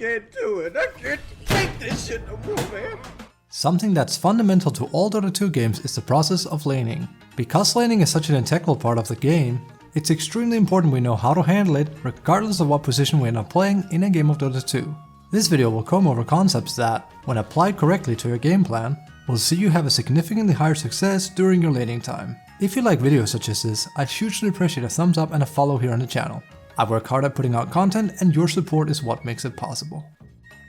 can't do it. I can't take this shit no more, man. Something that's fundamental to all Dota 2 games is the process of laning. Because laning is such an integral part of the game, it's extremely important we know how to handle it regardless of what position we end up playing in a game of Dota 2. This video will comb over concepts that, when applied correctly to your game plan, will see you have a significantly higher success during your laning time. If you like videos such as this, I'd hugely appreciate a thumbs up and a follow here on the channel. I work hard at putting out content and your support is what makes it possible.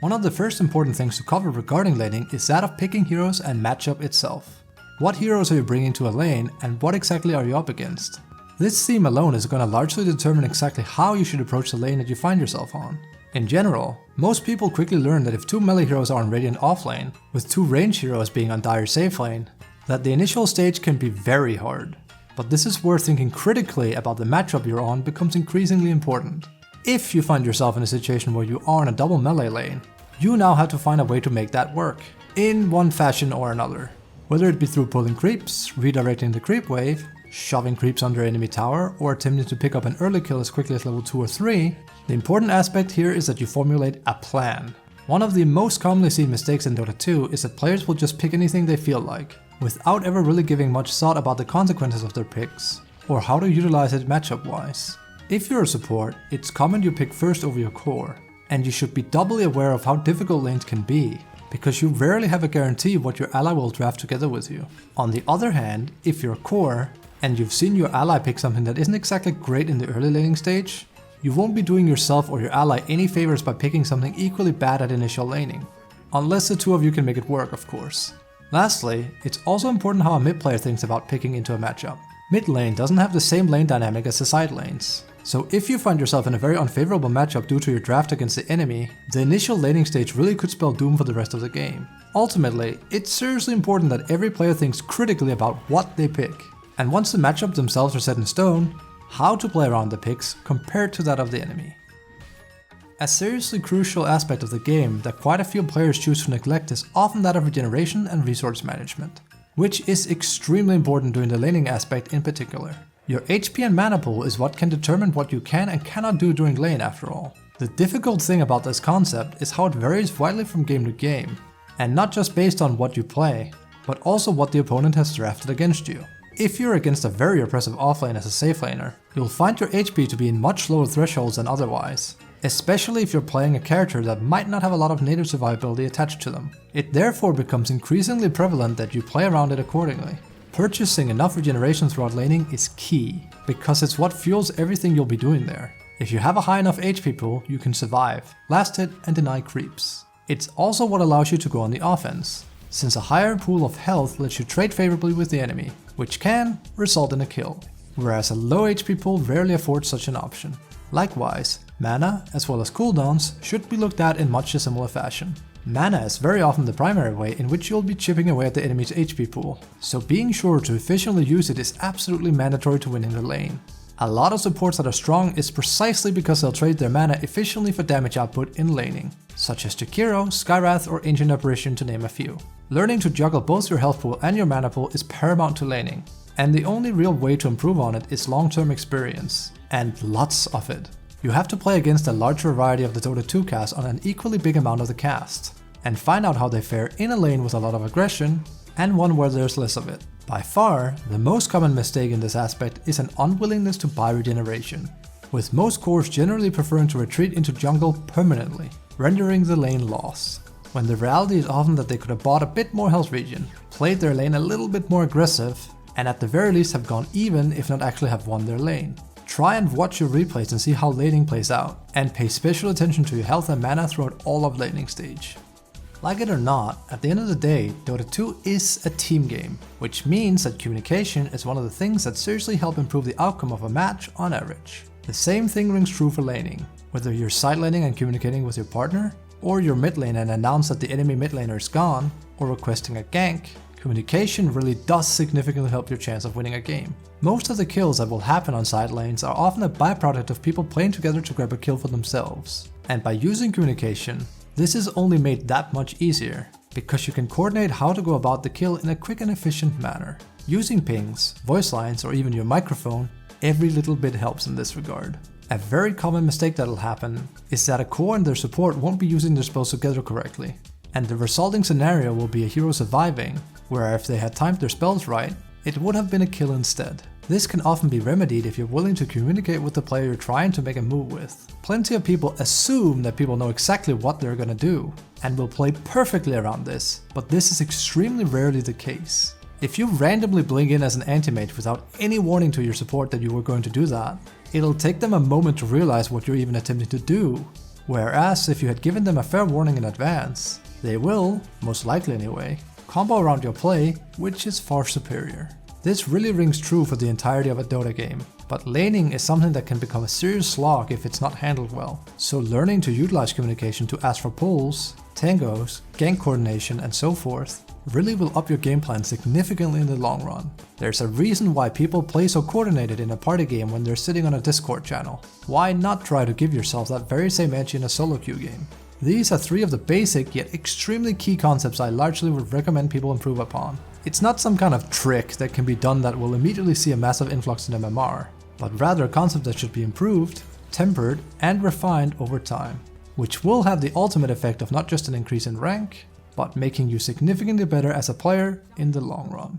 One of the first important things to cover regarding laning is that of picking heroes and matchup itself. What heroes are you bringing to a lane and what exactly are you up against? This theme alone is going to largely determine exactly how you should approach the lane that you find yourself on. In general, most people quickly learn that if two melee heroes are on Radiant offlane, with two range heroes being on Dire safe lane, that the initial stage can be very hard. But this is where thinking critically about the matchup you're on becomes increasingly important. If you find yourself in a situation where you are in a double melee lane, you now have to find a way to make that work, in one fashion or another. Whether it be through pulling creeps, redirecting the creep wave, shoving creeps under enemy tower, or attempting to pick up an early kill as quickly as level 2 or 3, the important aspect here is that you formulate a plan. One of the most commonly seen mistakes in Dota 2 is that players will just pick anything they feel like, without ever really giving much thought about the consequences of their picks, or how to utilize it matchup wise. If you're a support, it's common you pick first over your core, and you should be doubly aware of how difficult lanes can be, because you rarely have a guarantee what your ally will draft together with you. On the other hand, if you're core, and you've seen your ally pick something that isn't exactly great in the early laning stage, you won't be doing yourself or your ally any favors by picking something equally bad at initial laning. Unless the two of you can make it work, of course. Lastly, it's also important how a mid player thinks about picking into a matchup. Mid lane doesn't have the same lane dynamic as the side lanes. So if you find yourself in a very unfavorable matchup due to your draft against the enemy, the initial laning stage really could spell doom for the rest of the game. Ultimately, it's seriously important that every player thinks critically about what they pick. And once the matchups themselves are set in stone, how to play around the picks compared to that of the enemy. A seriously crucial aspect of the game that quite a few players choose to neglect is often that of regeneration and resource management, which is extremely important during the laning aspect in particular. Your HP and mana pool is what can determine what you can and cannot do during lane after all. The difficult thing about this concept is how it varies widely from game to game, and not just based on what you play, but also what the opponent has drafted against you. If you're against a very oppressive offlane as a safe laner, you'll find your HP to be in much lower thresholds than otherwise, especially if you're playing a character that might not have a lot of native survivability attached to them. It therefore becomes increasingly prevalent that you play around it accordingly. Purchasing enough regeneration throughout laning is key, because it's what fuels everything you'll be doing there. If you have a high enough HP pool, you can survive, last hit and deny creeps. It's also what allows you to go on the offense, since a higher pool of health lets you trade favorably with the enemy, which can result in a kill, whereas a low HP pool rarely affords such an option. Likewise, mana as well as cooldowns should be looked at in much a similar fashion. Mana is very often the primary way in which you'll be chipping away at the enemy's HP pool, so being sure to efficiently use it is absolutely mandatory to winning the lane. A lot of supports that are strong is precisely because they'll trade their mana efficiently for damage output in laning, such as Jakiro, Skywrath or Ancient Apparition to name a few. Learning to juggle both your health pool and your mana pool is paramount to laning, and the only real way to improve on it is long-term experience, and lots of it. You have to play against a larger variety of the Dota 2 cast on an equally big amount of the cast, and find out how they fare in a lane with a lot of aggression, and one where there's less of it. By far, the most common mistake in this aspect is an unwillingness to buy regeneration, with most cores generally preferring to retreat into jungle permanently, rendering the lane lost, when the reality is often that they could have bought a bit more health regen, played their lane a little bit more aggressive, and at the very least have gone even if not actually have won their lane. Try and watch your replays and see how laning plays out, and pay special attention to your health and mana throughout all of laning stage. Like it or not, at the end of the day, Dota 2 is a team game, which means that communication is one of the things that seriously help improve the outcome of a match on average. The same thing rings true for laning, whether you're side laning and communicating with your partner, or you're mid lane and announce that the enemy mid laner is gone, or requesting a gank. Communication really does significantly help your chance of winning a game. Most of the kills that will happen on side lanes are often a byproduct of people playing together to grab a kill for themselves. And by using communication, this is only made that much easier, because you can coordinate how to go about the kill in a quick and efficient manner. Using pings, voice lines or even your microphone, every little bit helps in this regard. A very common mistake that'll happen is that a core and their support won't be using their spells together correctly, and the resulting scenario will be a hero surviving, where if they had timed their spells right, it would have been a kill instead. This can often be remedied if you're willing to communicate with the player you're trying to make a move with. Plenty of people assume that people know exactly what they're gonna do, and will play perfectly around this, but this is extremely rarely the case. If you randomly blink in as an anti-mage without any warning to your support that you were going to do that, it'll take them a moment to realize what you're even attempting to do. Whereas if you had given them a fair warning in advance, they will, most likely anyway, combo around your play, which is far superior. This really rings true for the entirety of a Dota game, but laning is something that can become a serious slog if it's not handled well, so learning to utilize communication to ask for pulls, tangos, gank coordination and so forth really will up your game plan significantly in the long run. There's a reason why people play so coordinated in a party game when they're sitting on a Discord channel. Why not try to give yourself that very same edge in a solo queue game? These are three of the basic yet extremely key concepts I largely would recommend people improve upon. It's not some kind of trick that can be done that will immediately see a massive influx in MMR, but rather a concept that should be improved, tempered, and refined over time, which will have the ultimate effect of not just an increase in rank, but making you significantly better as a player in the long run.